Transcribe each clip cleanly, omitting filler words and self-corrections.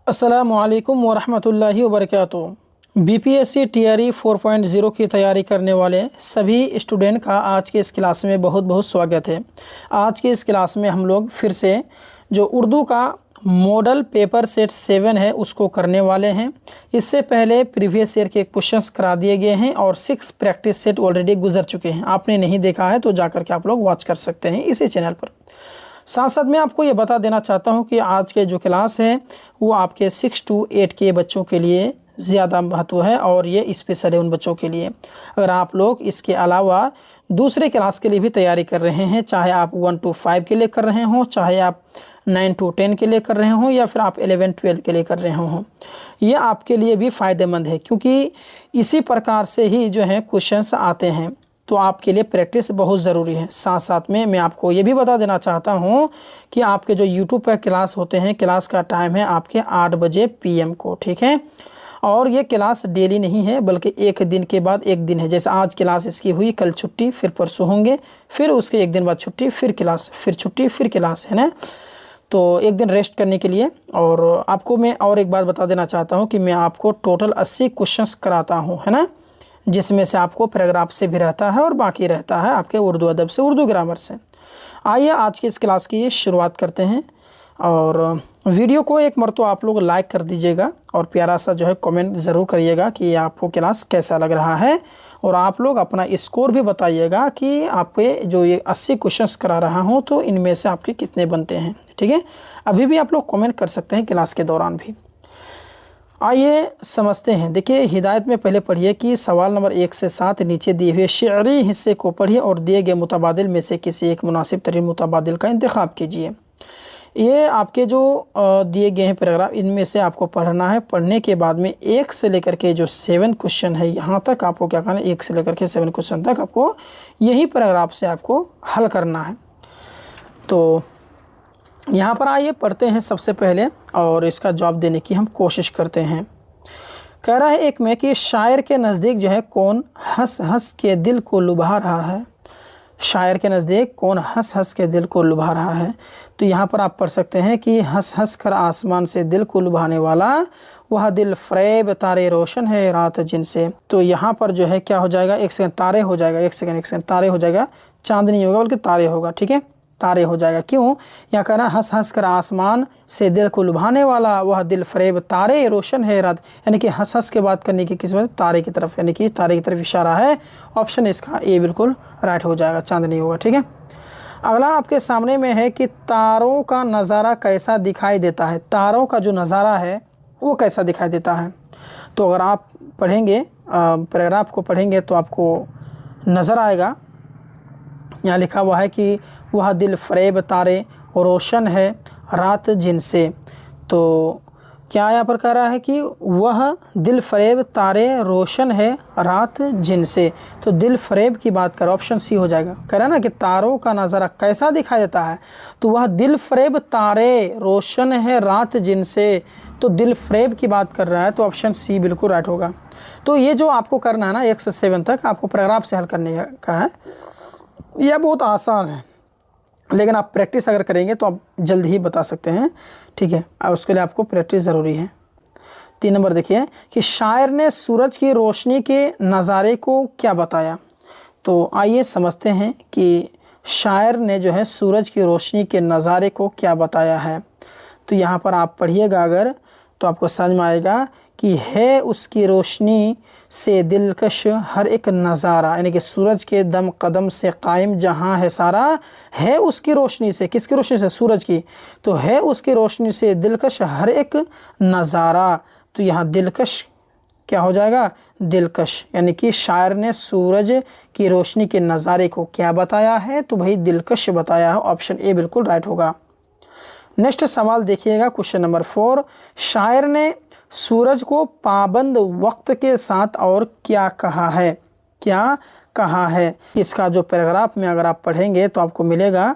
अस्सलामुअलैकुम वरहमतुल्लाहि वबरकातुहू। BPSC TRE 4.0 की तैयारी करने वाले सभी स्टूडेंट का आज के इस क्लास में बहुत बहुत स्वागत है। आज के इस क्लास में हम लोग फिर से जो उर्दू का मॉडल पेपर सेट 7 है उसको करने वाले हैं। इससे पहले प्रीवियस ईयर के क्वेश्चंस करा दिए गए हैं और 6 प्रैक्टिस सेट ऑलरेडी गुजर चुके हैं। आपने नहीं देखा है तो जाकर के आप लोग वॉच कर सकते हैं इसी चैनल पर। साथ साथ मैं आपको ये बता देना चाहता हूँ कि आज के जो क्लास है वो आपके 6 to 8 के बच्चों के लिए ज़्यादा महत्व है और ये स्पेशल है उन बच्चों के लिए। अगर आप लोग इसके अलावा दूसरे क्लास के लिए भी तैयारी कर रहे हैं, चाहे आप 1 to 5 के लिए कर रहे हों, चाहे आप 9 to 10 के लिए कर रहे हों या फिर आप 11-12 के लिए कर रहे हों, ये आपके लिए भी फ़ायदेमंद है क्योंकि इसी प्रकार से ही जो है क्वेश्चंस आते हैं। तो आपके लिए प्रैक्टिस बहुत ज़रूरी है। साथ साथ में मैं आपको ये भी बता देना चाहता हूँ कि आपके जो यूट्यूब पर क्लास होते हैं, क्लास का टाइम है आपके 8 बजे PM को, ठीक है। और ये क्लास डेली नहीं है बल्कि एक दिन के बाद एक दिन है। जैसे आज क्लास इसकी हुई, कल छुट्टी, फिर परसों होंगे, फिर उसके एक दिन बाद छुट्टी, फिर क्लास, फिर छुट्टी, फिर क्लास, है ना। तो एक दिन रेस्ट करने के लिए। और आपको मैं और एक बात बता देना चाहता हूँ कि मैं आपको टोटल 80 क्वेश्चंस कराता हूँ, है ना, जिसमें से आपको पैराग्राफ से भी रहता है और बाकी रहता है आपके उर्दू अदब से, उर्दू ग्रामर से। आइए आज की इस क्लास की शुरुआत करते हैं। और वीडियो को एक मरतबा आप लोग लाइक कर दीजिएगा और प्यारा सा जो है कमेंट ज़रूर करिएगा कि आपको क्लास कैसा लग रहा है। और आप लोग अपना स्कोर भी बताइएगा कि आपके जो ये 80 क्वेश्चंस करा रहा हूँ तो इनमें से आपके कितने बनते हैं, ठीक है। अभी भी आप लोग कमेंट कर सकते हैं क्लास के दौरान भी। आइए समझते हैं। देखिए हिदायत में पहले पढ़िए कि सवाल नंबर 1 से 7 नीचे दिए हुए शेअरी हिस्से को पढ़िए और दिए गए मुतबादिल में से किसी एक मुनासिब तरीन मुतबादिल का इंतखाब कीजिए। ये आपके जो दिए गए हैं पैराग्राफ, इनमें से आपको पढ़ना है। पढ़ने के बाद में 1 से लेकर के जो 7 क्वेश्चन है यहाँ तक आपको क्या करना है, 1 से लेकर के 7 क्वेश्चन तक आपको यही पैराग्राफ से आपको हल करना है। तो यहाँ पर आइए पढ़ते हैं सबसे पहले और इसका जवाब देने की हम कोशिश करते हैं। कह रहा है एक में कि शायर के नज़दीक जो है कौन हंस हंस के दिल को लुभा रहा है। शायर के नज़दीक कौन हंस हंस के दिल को लुभा रहा है। तो यहाँ पर आप पढ़ सकते हैं कि हंस हंस कर आसमान से दिल को लुभाने वाला वह दिल फ़रेब तारे रोशन है रात जिनसे। तो यहाँ पर जो है क्या हो जाएगा, 1 सेकंड तारे हो जाएगा, 1 सेकंड तारे हो जाएगा, चांद नहीं होगा बल्कि तारे होगा, ठीक है, तारे हो जाएगा। क्यों, यहाँ कह रहा है हंस हंस कर आसमान से दिल को लुभाने वाला वह दिल फ़रेब तारे रोशन है रात, यानी कि हंस हंस के बात करने की किस वजह, तारे की तरफ, यानी कि तारे की तरफ इशारा है। ऑप्शन इसका ए बिल्कुल राइट हो जाएगा, चांद नहीं होगा, ठीक है। अगला आपके सामने में है कि तारों का नज़ारा कैसा दिखाई देता है। तारों का जो नज़ारा है वो कैसा दिखाई देता है। तो अगर आप पढ़ेंगे पैराग्राफ को पढ़ेंगे तो आपको नज़र आएगा, यहाँ लिखा हुआ है कि वह दिल फ़रेब तारे रोशन है रात जिनसे। तो क्या यहाँ पर कह रहा है कि वह दिल फ़रेब तारे रोशन है रात जिनसे। तो दिल फ़रेब की बात कर, ऑप्शन सी हो जाएगा। कह रहा है ना कि तारों का नज़ारा कैसा दिखाई देता है, तो वह दिल फ़रेब तारे रोशन है रात जिनसे। तो दिल फ़रेब की बात कर रहा है तो ऑप्शन सी बिल्कुल राइट होगा। तो ये जो आपको करना है ना 1 से 7 तक आपको पैराग्राफ से हल करने का है, यह बहुत आसान है, लेकिन आप प्रैक्टिस अगर करेंगे तो आप जल्द ही बता सकते हैं, ठीक है। अब उसके लिए आपको प्रैक्टिस ज़रूरी है। 3 नंबर देखिए कि शायर ने सूरज की रोशनी के नज़ारे को क्या बताया। तो आइए समझते हैं कि शायर ने जो है सूरज की रोशनी के नज़ारे को क्या बताया है। तो यहाँ पर आप पढ़िएगा अगर तो आपको समझ में आएगा कि है उसकी रोशनी से दिलकश हर एक नज़ारा, यानी कि सूरज के दम कदम से कायम जहाँ है सारा, है उसकी रोशनी से, किसकी रोशनी से, सूरज की। तो है उसकी रोशनी से दिलकश हर एक नज़ारा। तो यहाँ दिलकश क्या हो जाएगा, दिलकश, यानी कि शायर ने सूरज की रोशनी के नज़ारे को क्या बताया है, तो भाई दिलकश बताया है। ऑप्शन ए बिल्कुल राइट होगा। नेक्स्ट सवाल देखिएगा, क्वेश्चन नंबर 4। शायर ने सूरज को पाबंद वक्त के साथ और क्या कहा है, क्या कहा है। इसका जो पैराग्राफ में अगर आप पढ़ेंगे तो आपको मिलेगा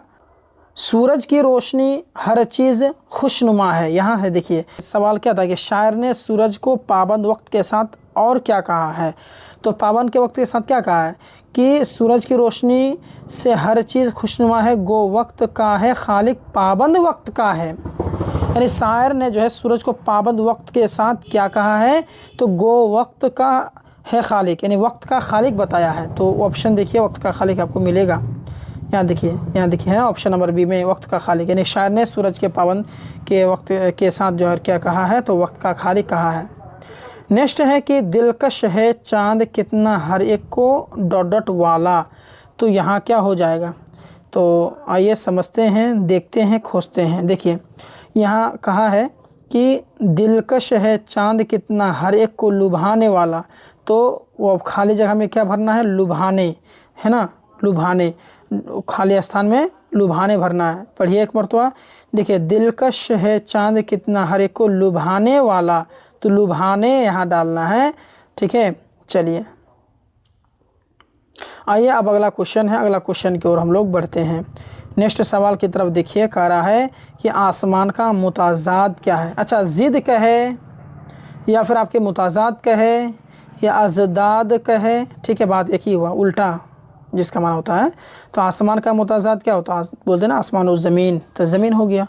सूरज की रोशनी हर चीज़ खुशनुमा है। यहाँ है देखिए सवाल क्या था कि शायर ने सूरज को पाबंद वक्त के साथ और क्या कहा है। तो पाबंद के वक्त के साथ क्या कहा है कि सूरज की रोशनी से हर चीज़ खुशनुमा है, गो वक्त का है खालिक पाबंद वक्त का है। यानी शायर ने जो है सूरज को पाबंद वक्त के साथ क्या कहा है, तो गो वक्त का है खालिक, यानी वक्त का खालिक बताया है। तो ऑप्शन देखिए वक्त का खालिक आपको मिलेगा, यहाँ देखिए है ऑप्शन नंबर बी में वक्त का खालिक, यानी शायर ने सूरज के पाबंद के वक्त के साथ जो है क्या कहा है, तो वक्त का खालिक कहा है। नेक्स्ट है कि दिलकश है चांद कितना हर एक को डॉट डॉट वाला, तो यहाँ क्या हो जाएगा, तो आइए समझते हैं, देखते हैं, खोजते हैं। देखिए यहाँ कहा है कि दिलकश है चांद कितना हर एक को लुभाने वाला, तो वो खाली जगह में क्या भरना है, लुभाने, है ना, लुभाने, खाली स्थान में लुभाने भरना है। पढ़िए एक मरतबा, देखिए दिलकश है चांद कितना हर एक को लुभाने वाला, तो लुभाने यहाँ डालना है, ठीक है। चलिए आइए अब अगला क्वेश्चन है, अगला क्वेश्चन की ओर हम लोग बढ़ते हैं। नेक्स्ट सवाल की तरफ देखिए, कह रहा है कि आसमान का मुताजाद क्या है। अच्छा, ज़िद कहे या फिर आपके मुताजाद कहे या अजदाद कहे, ठीक है, बात एक ही हुआ, उल्टा जिसका माना होता है। तो आसमान का मुताजाद क्या होता है, बोलते ना आसमान और ज़मीन, तो ज़मीन हो गया।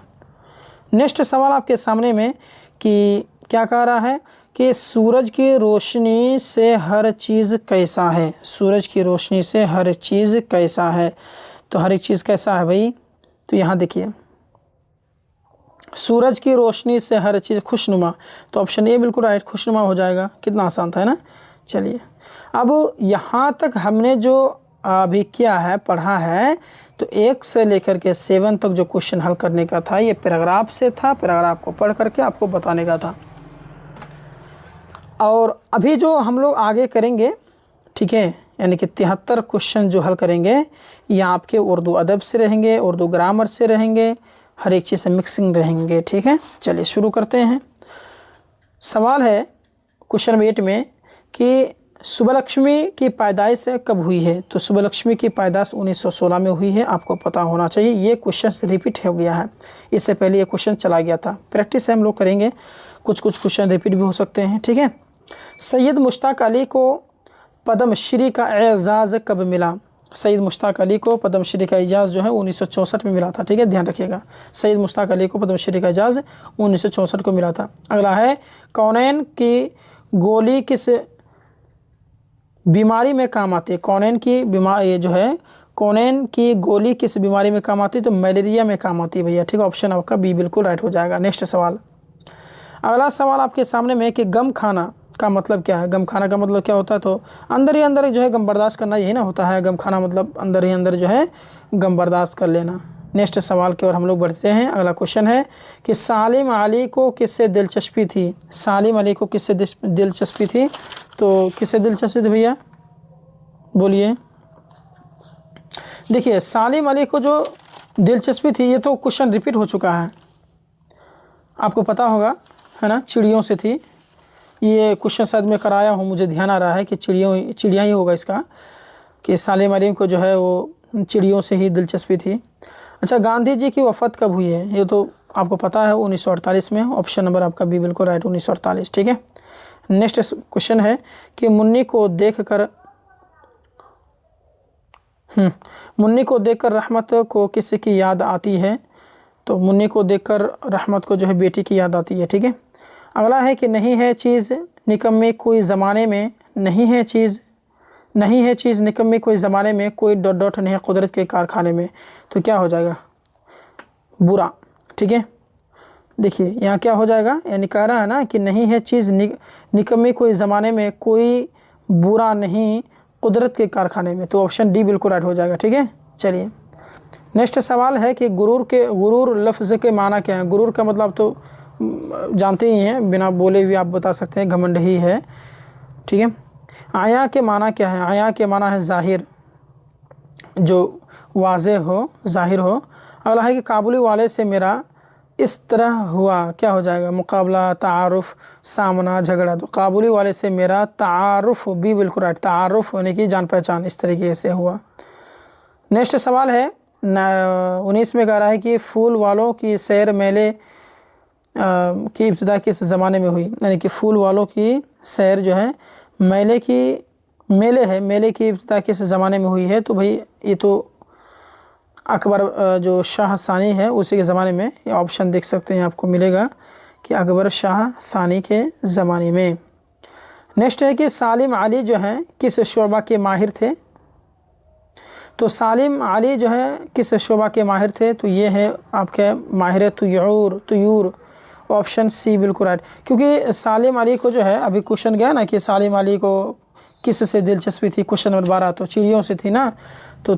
नेक्स्ट सवाल आपके सामने में कि क्या कह रहा है कि सूरज की रोशनी से हर चीज़ कैसा है, सूरज की रोशनी से हर चीज़ कैसा है, तो हर एक चीज़ कैसा है भाई, तो यहाँ देखिए सूरज की रोशनी से हर चीज़ खुशनुमा, तो ऑप्शन ए बिल्कुल राइट, खुशनुमा हो जाएगा। कितना आसान था, है ना। चलिए अब यहाँ तक हमने जो अभी क्या है, पढ़ा है, तो 1 से लेकर के 7 तक जो क्वेश्चन हल करने का था, ये पैराग्राफ से था, पैराग्राफ को पढ़ करके आपको बताने का था। और अभी जो हम लोग आगे करेंगे, ठीक है, यानी कि 73 क्वेश्चन जो हल करेंगे, ये आपके उर्दू अदब से रहेंगे, उर्दू ग्रामर से रहेंगे, हर एक चीज़ से मिक्सिंग रहेंगे, ठीक है। चलिए शुरू करते हैं। सवाल है क्वेश्चन 8 में कि सुबलक्ष्मी की पैदाइश कब हुई है, तो सुबलक्ष्मी की पैदाइश 1916 में हुई है, आपको पता होना चाहिए। ये क्वेश्चन रिपीट हो गया है, इससे पहले ये क्वेश्चन चला गया था, प्रैक्टिस है हम लोग करेंगे, कुछ क्वेश्चन रिपीट भी हो सकते हैं, ठीक है। सैयद मुश्ताक अली को पद्मश्री का एजाज़ कब मिला, सैयद मुश्ताक अली को पद्मश्री का एजाज़ जो है 1964 में मिला था, ठीक है, ध्यान रखिएगा। सैयद मुश्ताक अली को पद्मश्री का एजाज़ 1964 को मिला था। अगला है कौनैन की गोली किस बीमारी में काम आती है, कौनैन की बीमारी जो है, कौनैन की गोली किस बीमारी में काम आती है, तो मलेरिया में काम आती है भैया, ठीक है, ऑप्शन आपका बी बिल्कुल राइट हो जाएगा। नेक्स्ट सवाल, अगला सवाल आपके सामने में कि गम खाना का मतलब क्या है, गम खाना का मतलब क्या होता है, तो अंदर ही अंदर जो है गम बर्दाश्त करना, यही ना होता है गम खाना, मतलब अंदर ही अंदर जो है गम बर्दाश्त कर लेना। नेक्स्ट सवाल की ओर हम लोग बढ़ते हैं। अगला क्वेश्चन है कि सालिम अली को किससे दिलचस्पी थी, सालिम अली को किससे दिलचस्पी थी, तो किससे दिलचस्पी थी भैया, बोलिए। देखिए सालिम अली को जो दिलचस्पी थी, ये तो क्वेश्चन रिपीट हो चुका है, आपको पता होगा, है ना, चिड़ियों से थी। ये क्वेश्चन शायद मैं कराया हूँ, मुझे ध्यान आ रहा है कि चिड़िया ही होगा इसका, कि सालिम अली को जो है वो चिड़ियों से ही दिलचस्पी थी। अच्छा, गांधी जी की वफ़ात कब हुई है, ये तो आपको पता है 1948 में, ऑप्शन नंबर आपका बी बिल्कुल राइट, 1948, ठीक है। नेक्स्ट क्वेश्चन है कि मुन्नी को देखकर रहमत को किसकी याद आती है, तो मुन्नी को देखकर रहमत को जो है बेटी की याद आती है, ठीक है। अगला है कि नहीं है चीज़ निकम्मी कोई ज़माने में, नहीं है चीज़ निकम्मी कोई ज़माने में, कोई डॉट डॉट नहीं है कुदरत के कारखाने में, तो क्या हो जाएगा, बुरा, ठीक है। देखिए यहाँ क्या हो जाएगा, यानी कह रहा है ना कि नहीं है चीज़ निकम्मी कोई ज़माने में, कोई बुरा नहीं कुदरत के कारखाने में, तो ऑप्शन डी बिल्कुल राइट हो जाएगा, ठीक है। चलिए नेक्स्ट सवाल है कि गुरूर लफ्ज़ के माना क्या है। गुरूर का मतलब तो जानते ही हैं, बिना बोले हुए आप बता सकते हैं, घमंड ही है, ठीक है। आया के माना क्या है, आया के माना है ज़ाहिर, जो वाज़े हो, ज़ाहिर हो। अगला है कि काबुली वाले से मेरा इस तरह हुआ, क्या हो जाएगा, मुकाबला, तारुफ, सामना, झगड़ा, तो काबुली वाले से मेरा तारुफ, बी बिल्कुल राइट, तारुफ यानी कि जान पहचान, इस तरीके से हुआ। नेक्स्ट सवाल है 19 में कह रहा है कि फूल वालों की सैर मेले की इब्तिदा किस ज़माने में हुई, यानी कि फूल वालों की सैर जो है मेले की इब्तिदा किस ज़माने में हुई है, तो भाई ये तो अकबर जो शाह सानी है उसी के ज़माने में, ये ऑप्शन देख सकते हैं आपको मिलेगा कि अकबर शाह सानी के ज़माने में। नेक्स्ट है कि सालिम अली जो हैं किस शोबा के माहिर थे। तो सालिम अली जो है किस शोबा के माहिर थे, तो ये है आपके माहिर तुयूर, ऑप्शन सी बिल्कुल राइट। क्योंकि सालिम अली को जो है अभी क्वेश्चन गया ना कि सालिम अली को किस से दिलचस्पी थी, क्वेश्चन नंबर 12, तो चिड़ियों से थी ना। तो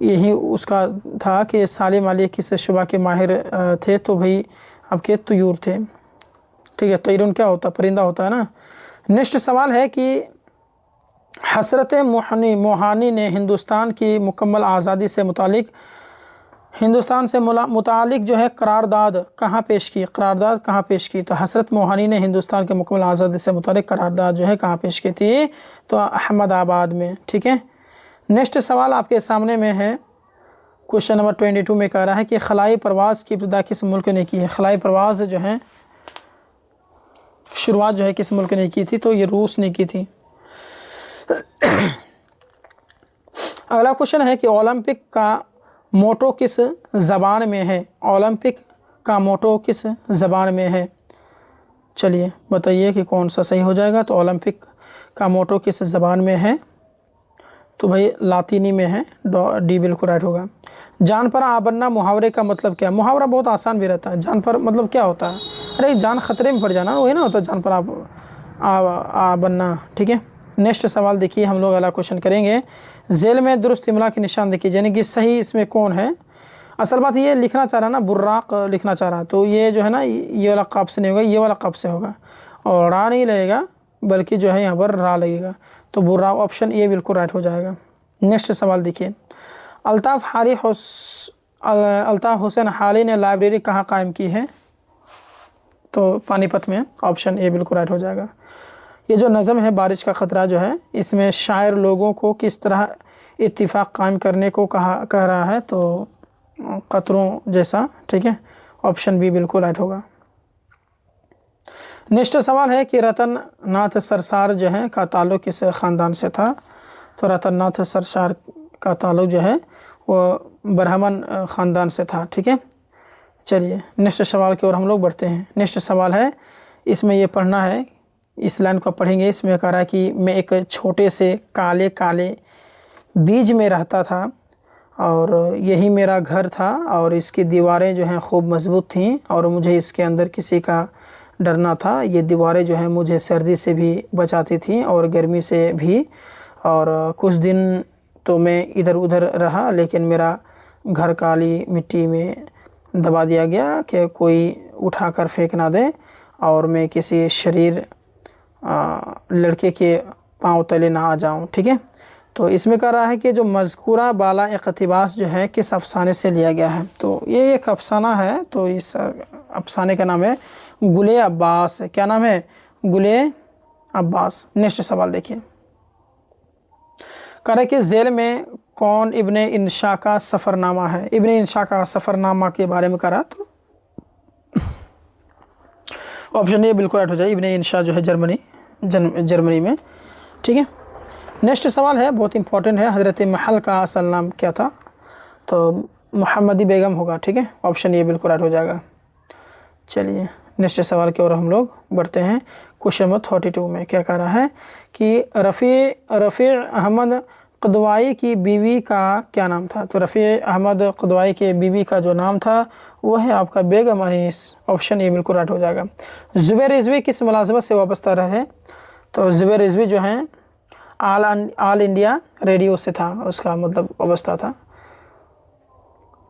यही उसका था कि सालिम अली किस शोबा के माहिर थे, तो भाई आपके तुयूर थे। ठीक है, तैरून क्या होता है, परिंदा होता है ना। नेक्स्ट सवाल है कि हसरत मोहानी ने हिंदुस्तान की मुकम्मल आज़ादी से मुतालिक जो है करारदाद कहाँ पेश की, करारदाद कहाँ पेश की। तो हसरत मोहानी ने हिंदुस्तान के मुकम्मल आज़ादी से मुतालिक करारदाद जो है कहाँ पेश की थी, तो अहमदाबाद में। ठीक है, नेक्स्ट सवाल आपके सामने में है, क्वेश्चन नंबर 22 में कह रहा है कि खलाई परवाज़ की इब्तिदा किस मुल्क ने की है। खलाई परवाज़ जो है शुरुआत जो है किस मुल्क ने की थी, तो ये रूस ने की थी। अगला क्वेश्चन है कि ओलंपिक का मोटो किस ज़बान में है। ओलंपिक का मोटो किस ज़बान में है, चलिए बताइए कि कौन सा सही हो जाएगा। तो ओलंपिक का मोटो किस ज़बान में है, तो भाई लातीनी में है, डी बिल्कुल राइट होगा। जान पर आ बनना मुहावरे का मतलब क्या है। मुहावरा बहुत आसान भी रहता है। जान पर मतलब क्या होता है, अरे जान खतरे में पड़ जाना, वही ना होता है जान पर आ बनना। ठीक है, नेक्स्ट सवाल देखिए, हम लोग अगला क्वेश्चन करेंगे। जेल में दुरुस्त इमला के निशान देखिए, यानी कि सही इसमें कौन है। असल बात ये लिखना चाह रहा ना, बुर्राक लिखना चाह रहा, तो ये जो है ना ये वाला काफ से नहीं होगा, ये वाला काफ से होगा, और रा नहीं लगेगा बल्कि जो है यहाँ पर रा लगेगा। तो बुर्राक ऑप्शन ए बिल्कुल राइट हो जाएगा। नेक्स्ट सवाल देखिए, अल्ताफ़ हुसैन हाली ने लाइब्रेरी कहाँ कायम की है, तो पानीपत में, ऑप्शन ए बिल्कुल राइट हो जाएगा। ये जो नज़म है बारिश का ख़तरा जो है, इसमें शायर लोगों को किस तरह इत्तिफ़ाक़ कायम करने को कह रहा है, तो क़तरों जैसा। ठीक है, ऑप्शन बी बिल्कुल राइट होगा। नेक्स्ट सवाल है कि रतन नाथ सरसार जो है का ताल्लुक़ किस ख़ानदान से था। तो रतन नाथ सरसार का ताल्लुक़ जो है वो ब्राह्मण ख़ानदान से था। ठीक है, चलिए नेक्स्ट सवाल की ओर हम लोग बढ़ते हैं। नेक्स्ट सवाल है, इसमें ये पढ़ना है, इस लाइन को पढ़ेंगे। इसमें कह रहा है कि मैं एक छोटे से काले काले बीज में रहता था और यही मेरा घर था, और इसकी दीवारें जो हैं खूब मज़बूत थीं और मुझे इसके अंदर किसी का डरना था। ये दीवारें जो हैं मुझे सर्दी से भी बचाती थीं और गर्मी से भी, और कुछ दिन तो मैं इधर उधर रहा, लेकिन मेरा घर काली मिट्टी में दबा दिया गया कि कोई उठा कर फेंक ना दे और मैं किसी शरीर लड़के के पाँव तले ना आ जाऊं। ठीक है, तो इसमें कह रहा है कि जो मज़कूरा बाला इक़्तिबास जो है किस अफ़साने से लिया गया है। तो ये एक अफ़साना है, तो इस अफ़साने का नाम है गुले अब्बास। क्या नाम है, गुले अब्बास। नेक्स्ट सवाल देखिए, कह रहा है कि जेल में कौन इब्ने इंशा का सफ़रनामा है। इब्ने इंशा का सफ़रनामा के बारे में कह रहा, तो ऑप्शन ए बिल्कुल राइट हो जाए। इब्ने इंशा जो है जर्मनी में। ठीक है, नेक्स्ट सवाल है, बहुत इंपॉर्टेंट है, हज़रत महल का असल नाम क्या था। तो मोहम्मदी बेगम होगा। ठीक है, ऑप्शन ए बिल्कुल राइट हो जाएगा। चलिए नेक्स्ट सवाल की ओर हम लोग बढ़ते हैं। क्वेश्चन नंबर 32 में क्या कह रहा है कि रफ़ी अहमद क़दवाई की बीवी का क्या नाम था। तो रफ़ी अहमद क़दवाई के बीवी का जो नाम था वो है आपका बेगम अनीस। ऑप्शन ए बिल्कुल राइट हो जाएगा। ज़ुबैर रिज़वी किस मुलाज़मत से वाबस्ता रहे। तो ज़ुबैर रिज़वी जो हैं आल इंडिया रेडियो से था, उसका मतलब वाबस्ता था।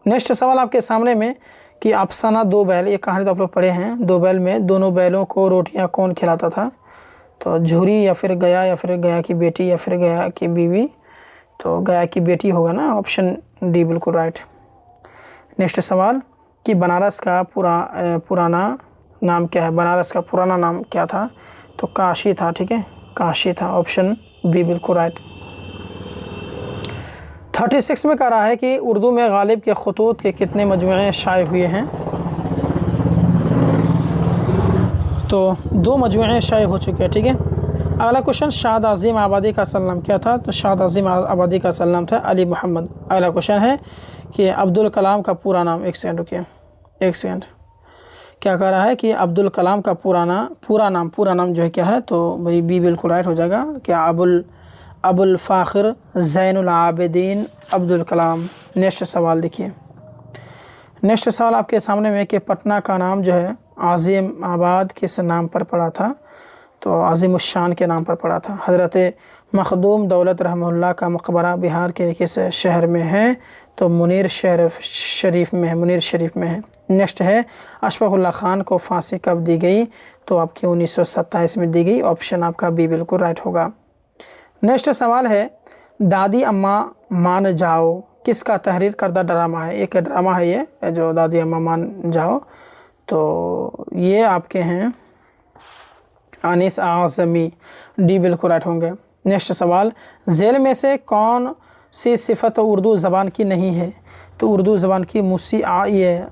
नेक्स्ट सवाल आपके सामने में कि अफसाना दो बैल, ये कहानी तो आप लोग पढ़े हैं। दो बैल में दोनों बैलों को रोटियां कौन खिलाता था। तो झूरी या फिर गया, या फिर गया की बेटी, या फिर गया की बीवी। तो गया की बेटी होगा ना, ऑप्शन डी बिल्कुल राइट। नेक्स्ट सवाल कि बनारस का पुराना नाम क्या है। बनारस का पुराना नाम क्या था। तो काशी था। ठीक है, काशी था, ऑप्शन बी बिल्कुल राइट। 36 में कह रहा है कि उर्दू में गालिब के खतूत के कितने मजमूए शाये हुए हैं। तो 2 मजमूए शाये हो चुके हैं। ठीक है, अगला क्वेश्चन, शाद आज़िम आबादी का असल नाम क्या था? तो शाद आज़िम आबादी का असल नाम था अली मोहम्मद। अगला क्वेश्चन है कि अब्दुल कलाम का पूरा नाम, एक सेकंड रुकिए, एक सेकंड, क्या कह रहा है कि अब्दुल कलाम का पूरा नाम जो है क्या है? तो भाई बी बिल्कुल राइट हो जाएगा। क्या अबुल फ़ाखिर ज़ैनुल आबिदीन अब्दुल कलाम। नेक्स्ट सवाल देखिए, नेक्स्ट सवाल आपके सामने में कि पटना का नाम जो है आज़िम आबाद किस नाम पर पड़ा था? तो आज़िम उस शान के नाम पर पड़ा था। हज़रत मखदूम दौलत रहमहुल्लाह का मकबरा बिहार के किस शहर में है? तो मुनीर शरीफ में है। नेक्स्ट है, अशफाकुल्लाह ख़ान को फांसी कब दी गई? तो आपकी 1927 में दी गई। ऑप्शन आपका बी बिल्कुल राइट होगा। नेक्स्ट सवाल है, दादी अम्मा मान जाओ किसका तहरीर करदा ड्रामा है? एक ड्रामा है ये जो दादी अम्मा मान जाओ, तो ये आपके हैं अनीस आज़मी, डी बिल्कुल राइट होंगे। नेक्स्ट सवाल, झेल में से कौन सी सिफत उर्दू ज़बान की नहीं है? तो उर्दू ज़बान की ये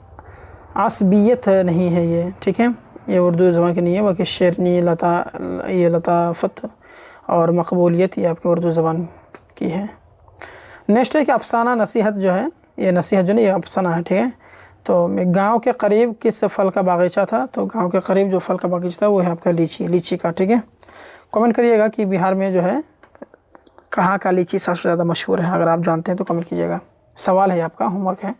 असबियत नहीं है ये, ठीक है, ये उर्दू ज़बान की नहीं है, बाकी शेरनी लताफ़त और मकबूलियत ये आपके उर्दू ज़बान की है। नेक्स्ट है कि अफसाना नसीहत जो है, ये नसीहत जो नहीं ये अफसाना है, ठीक है। तो गांव के करीब किस फल का बागीचा था? तो गांव के करीब जो फल का बागीचा था वो है आपका लीची का, ठीक है। कमेंट करिएगा कि बिहार में जो है कहाँ का लीची सबसे ज़्यादा मशहूर है, अगर आप जानते हैं तो कमेंट कीजिएगा। सवाल है आपका, होमवर्क है।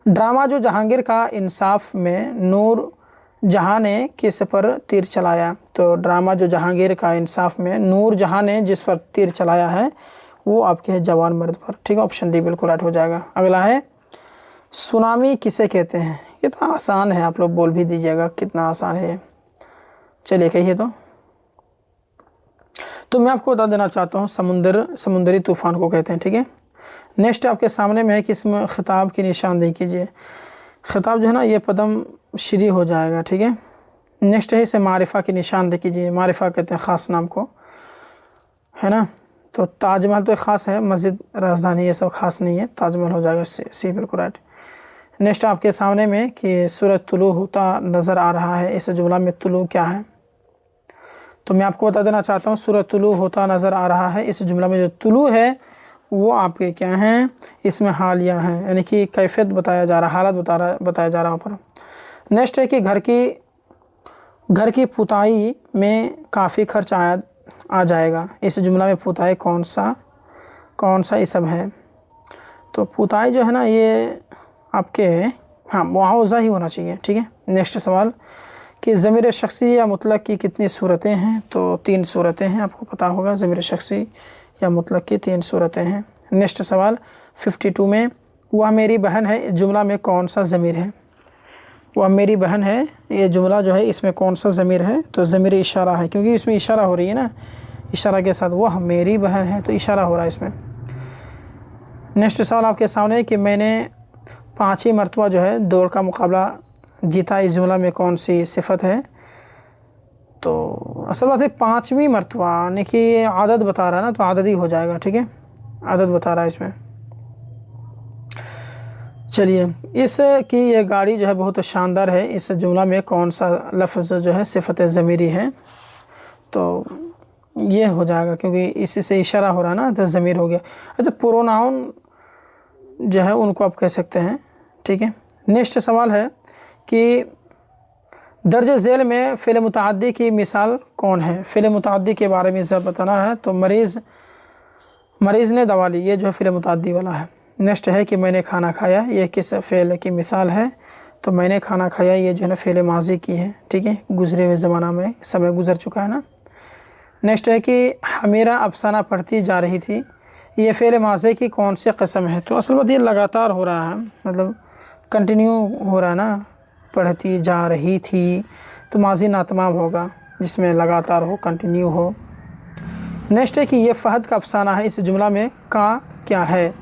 ड्रामा जो जहांगीर का इंसाफ में नूर जहाँ ने किस पर तीर चलाया? तो ड्रामा जो जहांगीर का इंसाफ में नूर जहाँ ने जिस पर तीर चलाया है वो आपके है जवान मर्द पर, ठीक है। ऑप्शन डी बिल्कुल राइट हो जाएगा। अगला है, सुनामी किसे कहते हैं? ये तो आसान है, आप लोग बोल भी दीजिएगा कितना आसान है। चलिए कहिए तो मैं आपको बता देना चाहता हूँ, समुद्री तूफ़ान को कहते हैं, ठीक है। नेक्स्ट आपके सामने में है कि इसमें खिताब की निशानदेही कीजिए। खिताब जो है ना ये पद्म श्री हो जाएगा, ठीक है। नेक्स्ट है इसे मारिफा की निशानदेही कीजिए। मारिफा कहते हैं ख़ास नाम को, है ना। तो ताजमहल तो ख़ास है, मस्जिद राजधानी ये सब ख़ास नहीं है, ताजमहल हो जाएगा, सी बिल्कुल राइट। नेक्स्ट आपके सामने में कि सूरज तुलू होता नज़र आ रहा है, इस जुमला में तुलू क्या है? तो मैं आपको बता देना चाहता हूँ, सूरज तुलू होता नज़र आ रहा है, इस जुमला में जो तुलू है वो आपके क्या हैं? इसमें हालिया हैं, यानी कि कैफियत बताया जा रहा, हालत बताया जा रहा वहाँ पर। नेक्स्ट है कि घर की पुताई में काफ़ी खर्च आ जाएगा, इस जुमला में पुताई कौन सा इसम है? तो पुताई जो है ना ये आपके मुआवजा ही होना चाहिए, ठीक है। नेक्स्ट सवाल कि ज़मीर शख्सी या मुतलक की कितनी सूरतें हैं? तो 3 सूरतें हैं, आपको पता होगा ज़मीर शख्सी या मुतलक की 3 सूरतें हैं। नेक्स्ट सवाल 52 में, वह मेरी बहन है, जुमला में कौन सा ज़मीर है? वह मेरी बहन है, ये जुमला जो है इसमें कौन सा ज़मीर है? तो ज़मीर इशारा है, क्योंकि इसमें इशारा हो रही है ना, इशारा के साथ वह मेरी बहन है तो इशारा हो रहा है इसमें। नेक्स्ट सवाल आपके सामने है कि मैंने 5वीं मरतबा जो है दौड़ का मुकाबला जीता, इस जुमला में कौन सी सिफत है? तो असल बात है 5वीं मरतबा, यानी कि आदत बता रहा है ना, तो आदत ही हो जाएगा, ठीक है, आदत बता रहा है इसमें। चलिए, इसकी ये गाड़ी जो है बहुत शानदार है, इस जुमला में कौन सा लफ्ज़ जो है सिफत ज़मीरी है? तो ये हो जाएगा, क्योंकि इसी से इशारा हो रहा है ना, तो ज़मीर हो गया। अच्छा, प्रोनाउन जो है उनको आप कह सकते हैं, ठीक है। नेक्स्ट सवाल है कि दर्ज झेल में फ़िल मुतअद्दी की मिसाल कौन है? फ़िल मुतअद्दी के बारे में सब बताना है। तो मरीज़ ने दवा ली, ये जो है फ़िल मुतअद्दी वाला है। नेक्स्ट है कि मैंने खाना खाया, ये किस फ़ेल की मिसाल है? तो मैंने खाना खाया ये जो है ना फ़ेल माजी की है, ठीक है, गुज़रे हुए ज़माना में, समय गुज़र चुका है ना। नेक्स्ट है कि हमीरा अफसाना पढ़ती जा रही थी, ये फ़ेल माजी की कौन सी क़स्म है? तो असल बात ये लगातार हो रहा है, मतलब कंटिन्यू हो रहा है ना, पढ़ती जा रही थी, तो माजी नातमाम होगा जिसमें लगातार हो, कंटिन्यू हो। नेक्स्ट है कि ये फ़हद का अफसाना है, इस जुमला में का क्या है?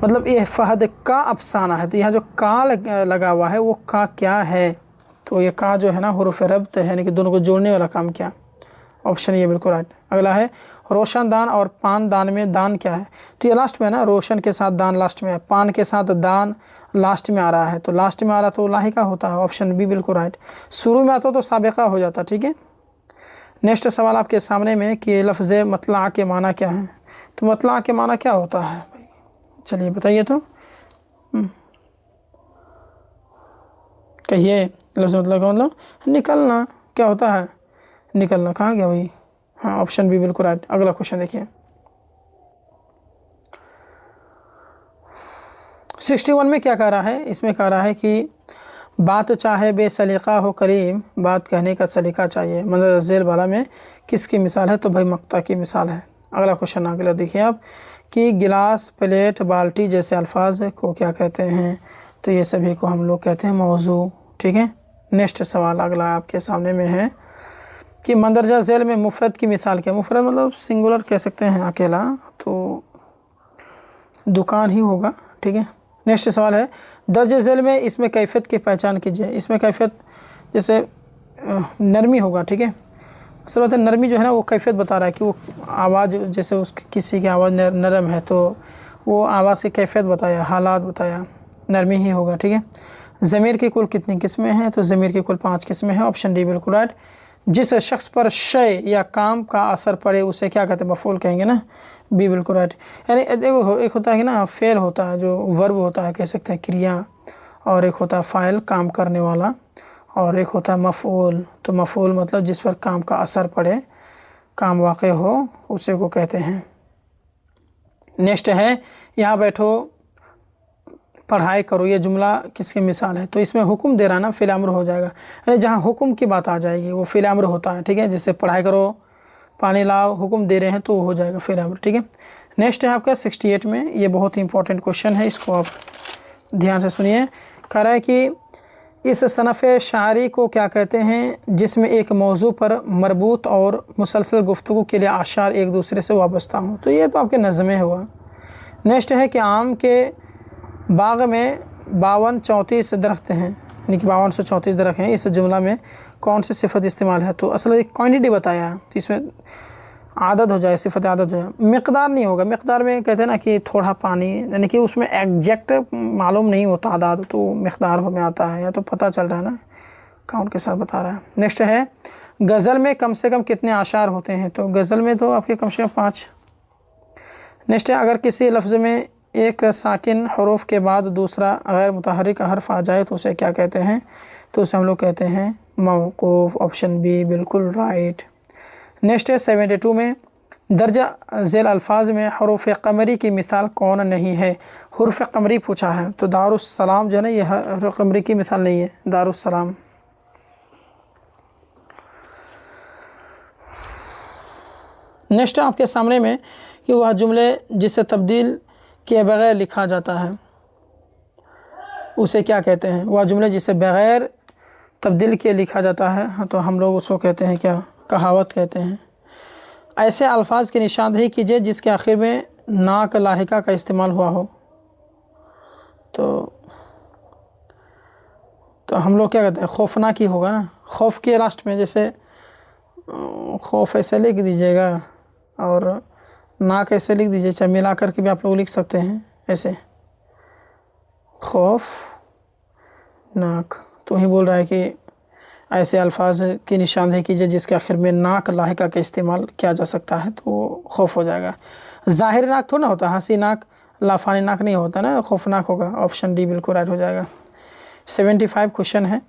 मतलब ये फ़हद का अफसाना है, तो यहाँ जो का लगा हुआ है वो का क्या है? तो ये का जो है ना हुरूफ़ रब्त है, यानी कि दोनों को जोड़ने वाला काम क्या? ऑप्शन ये बिल्कुल राइट। अगला है, रोशनदान और पानदान में दान क्या है? तो ये लास्ट में है ना, रोशन के साथ दान लास्ट में है, पान के साथ दान लास्ट में आ रहा है, तो लास्ट में आ रहा तो लाहिका होता है। ऑप्शन बी बिल्कुल राइट। शुरू में आता तो साबिका हो जाता, ठीक है। नेक्स्ट सवाल आपके सामने में कि लफ्ज़ मतला के माना क्या है। तो मतला के माना क्या होता है, चलिए बताइए तो। कहिए, लफ्ज़ मतलब का मतलब निकलना। क्या होता है? निकलना। कहाँ गया भाई? हाँ, ऑप्शन बी बिल्कुल राइट। अगला क्वेश्चन देखिए 61 में क्या कह रहा है? इसमें कह रहा है कि बात चाहे बेसलीक़ा हो करीम, बात कहने का सलीका चाहिए। मतलब ज़ेल वाला में किसकी मिसाल है? तो भाई मक्ता की मिसाल है। अगला क्वेश्चन अगला देखिए आप कि गिलास, प्लेट, बाल्टी जैसे अल्फाज को क्या कहते हैं? तो ये सभी को हम लोग कहते हैं मौजू। ठीक है। नेक्स्ट सवाल अगला आपके सामने में है कि मंदरजा ज़ेल में मुफ़रद की मिसाल क्या? मुफ़रद मतलब सिंगुलर कह सकते हैं, अकेला, तो दुकान ही होगा। ठीक है। नेक्स्ट सवाल है दर्ज ज़ेल में इसमें कैफियत की पहचान कीजिए। इसमें कैफियत जैसे नरमी होगा। ठीक है। असल बात है नरमी जो है ना वो कैफियत बता रहा है कि वो आवाज़, जैसे उस किसी की आवाज़ नरम है तो वो आवाज़ की कैफियत बताया, हालात बताया, नरमी ही होगा। ठीक है। ज़मीर की कुल कितनी किस्में हैं? तो ज़मीर की कुल 5 किस्में हैं। ऑप्शन डी बिल्कुल राइट। जिस शख्स पर शय या काम का असर पड़े उसे क्या कहते हैं? मफ़ूल कहेंगे ना। बी बिल्कुल राइट। यानी देखो एक होता है कि ना फ़ेल होता है जो वर्ब होता है, कह सकते हैं क्रिया, और एक होता है फ़ाइल काम करने वाला, और एक होता है मफ़ूल। तो मफ़ूल मतलब जिस पर काम का असर पड़े, काम वाक़ हो, उसे को कहते हैं। नेक्स्ट है यहाँ बैठो पढ़ाई करो, ये जुमला किसकी मिसाल है? तो इसमें हुक्म दे रहा है ना, फ़िल अम्र हो जाएगा। यानी जहाँ हुक्म की बात आ जाएगी वो फ़िल अम्र होता है। ठीक है। जैसे पढ़ाई करो, पानी लाओ, हुक्म दे रहे हैं तो हो जाएगा फ़िल अम्र। ठीक है। नेक्स्ट है आपका 68 में, ये बहुत ही इंपॉर्टेंट क्वेश्चन है, इसको आप ध्यान से सुनिए। कह रहा है कि इस सनफ़ शायरी को क्या कहते हैं जिसमें एक मौजू पर मरबूत और मुसलसल गुफ्तगू के लिए आशार एक दूसरे से वाबस्ता हों? तो ये तो आपके नज़में हुआ। नेक्स्ट है कि आम के बाग में 52-34 दरख्त हैं, यानी कि 52 से 34 दरख्त हैं। इस जुमला में कौन सी सिफत इस्तेमाल है? तो असल एक क्वांटिटी बताया है, तो इसमें आदत हो जाए, सिफत आदत हो जाए। मिक़दार नहीं होगा। मिक़दार में कहते हैं ना कि थोड़ा पानी, यानी कि उसमें एग्जैक्ट मालूम नहीं होता आदाद, तो मिक़दार में आता है, या तो पता चल रहा है ना, काउंट के साथ बता रहा है। नेक्स्ट है गज़ल में कम से कम कितने आशार होते हैं? तो गज़ल में तो आपके कम से कम 5। नेक्स्ट है अगर किसी लफ्ज़ में एक साकिन हरूफ के बाद दूसरा गैर मुतहर्रिक हर्फ आ जाए तो उसे क्या कहते हैं? तो उसे हम लोग कहते हैं मौकूफ़। ऑप्शन बी बिल्कुल राइट। नेक्स्ट है 72 में दर्जा ज़ेल अल्फाज में हरूफ क़मरी की मिसाल कौन नहीं है? हुर्फ़ क़मरी पूछा है, तो दारुस्सलाम जो है ना, ये हुर्फ़ क़मरी की मिसाल नहीं है, दारुस्सलाम। नेक्स्ट आपके सामने में कि वह जुमले जिसे तब्दील किए बगैर लिखा जाता है उसे क्या कहते हैं? वह जुमले जिसे बगैर तब्दील किए लिखा जाता है, हाँ, तो हम लोग उसको कहते हैं क्या? कहावत कहते हैं। ऐसे अल्फाज की निशानदेही कीजिए जिसके आखिर में नाक लाहिका का इस्तेमाल हुआ हो। तो हम लोग क्या कहते हैं? खौफनाक ही होगा ना। खौफ के लास्ट में जैसे खौफ ऐसे लिख दीजिएगा और नाक ऐसे लिख दीजिए, चाहे मिला कर के भी आप लोग लिख सकते हैं ऐसे, खौफ नाक। तो ही बोल रहा है कि ऐसे अल्फाज की निशानदेही कीजिए जिसके आखिर में नाक लाहिका का इस्तेमाल किया जा सकता है, तो खौफ हो जाएगा। ज़ाहिर नाक थोड़ा ना होता, हंसी नाक, लाफानी नाक नहीं होता ना, खौफनाक होगा। ऑप्शन डी बिल्कुल राइट हो जाएगा। 75 क्वेश्चन है,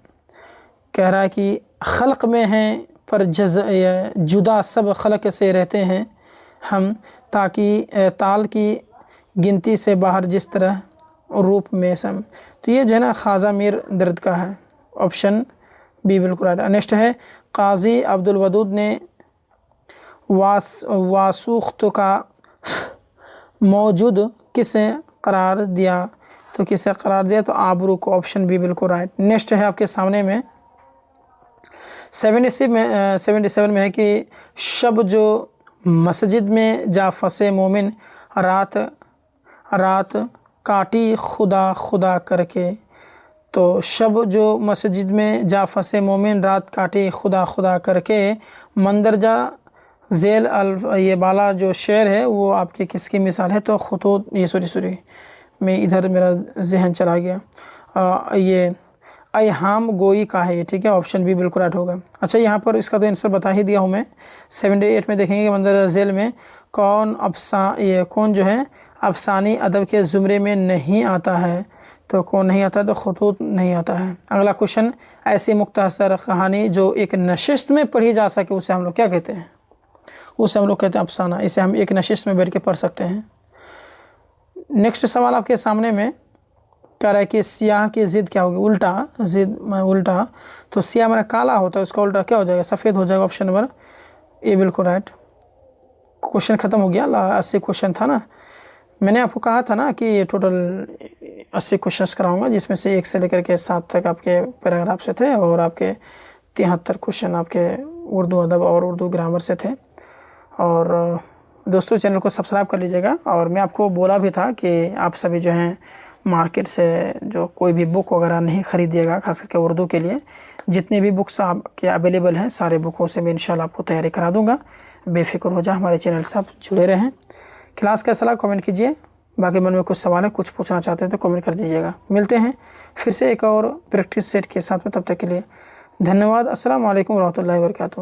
कह रहा है कि खल्क़ में हैं पर जुदा सब खल्क़ से रहते हैं हम, ताकि ताल की गिनती से बाहर जिस तरह रूप में सम। तो ये जो है ना ख्वाजा मीर दर्द का है। ऑप्शन बी बिल्कुल राइट। नेक्स्ट है काजी अब्दुल वदूद ने वासूख्त का मौजूद किसे करार दिया? तो किसे करार दिया? तो आबरू को। ऑप्शन बी बिल्कुल राइट। नेक्स्ट है आपके सामने में 77 में है कि शब जो मस्जिद में जा फंसे मोमिन रात रात काटी खुदा खुदा करके। तो शब जो मस्जिद में जा फंसे मोमिन रात काटी खुदा खुदा करके, मंदरजा ज़ेल ये बाला जो शेर है वो आपके किसकी मिसाल है? तो खुतूत, ये सॉरी मैं इधर मेरा जहन चला गया। ये अयहाम गोई का है ये, ठीक है। ऑप्शन बी बिल्कुल राइट होगा। अच्छा, यहाँ पर इसका तो आंसर बता ही दिया हूँ मैं। 78 में देखेंगे कि मंदर झेल में कौन जो है अफसानी अदब के ज़ुमरे में नहीं आता है। तो कौन नहीं आता है? तो खतूत नहीं आता है। अगला क्वेश्चन, ऐसी मुख्तसर कहानी जो एक नशिस्त में पढ़ी जा सके उसे हम लोग क्या कहते हैं? उसे हम लोग कहते हैं अफसाना। इसे हम एक नशिस्त में बैठ के पढ़ सकते हैं। नेक्स्ट सवाल आपके सामने में कह रहा है कि सियाह की ज़िद क्या होगी? उल्टा ज़िद में उल्टा, तो सियाह मैंने काला होता है, उसका उल्टा क्या हो जाएगा? सफ़ेद हो जाएगा। ऑप्शन नंबर ए बिल्कुल राइट। क्वेश्चन ख़त्म हो गया। 80 क्वेश्चन था ना, मैंने आपको कहा था ना कि ये टोटल 80 क्वेश्चंस कराऊंगा, जिसमें से 1 से लेकर के 7 तक आपके पैराग्राफ से थे और आपके 73 क्वेश्चन आपके उर्दू अदब और उर्दू ग्रामर से थे। और दोस्तों, चैनल को सब्सक्राइब कर लीजिएगा। और मैं आपको बोला भी था कि आप सभी जो हैं मार्केट से जो कोई भी बुक वगैरह नहीं ख़रीदिएगा, खास करके उर्दू के लिए। जितनी भी बुक्स आपके अवेलेबल हैं सारे बुकों से मैं इंशाल्लाह आपको तैयारी करा दूँगा। बेफिक्र हो जाए, हमारे चैनल से आप जुड़े रहें। क्लास कैसा लगा कमेंट कीजिए। बाकी मन में कुछ सवाल है, कुछ पूछना चाहते हैं तो कमेंट कर दीजिएगा। मिलते हैं फिर से एक और प्रैक्टिस सेट के साथ में, तब तक के लिए धन्यवाद। अस्सलाम वालेकुम रहमतुल्लाहि व बरकातहू।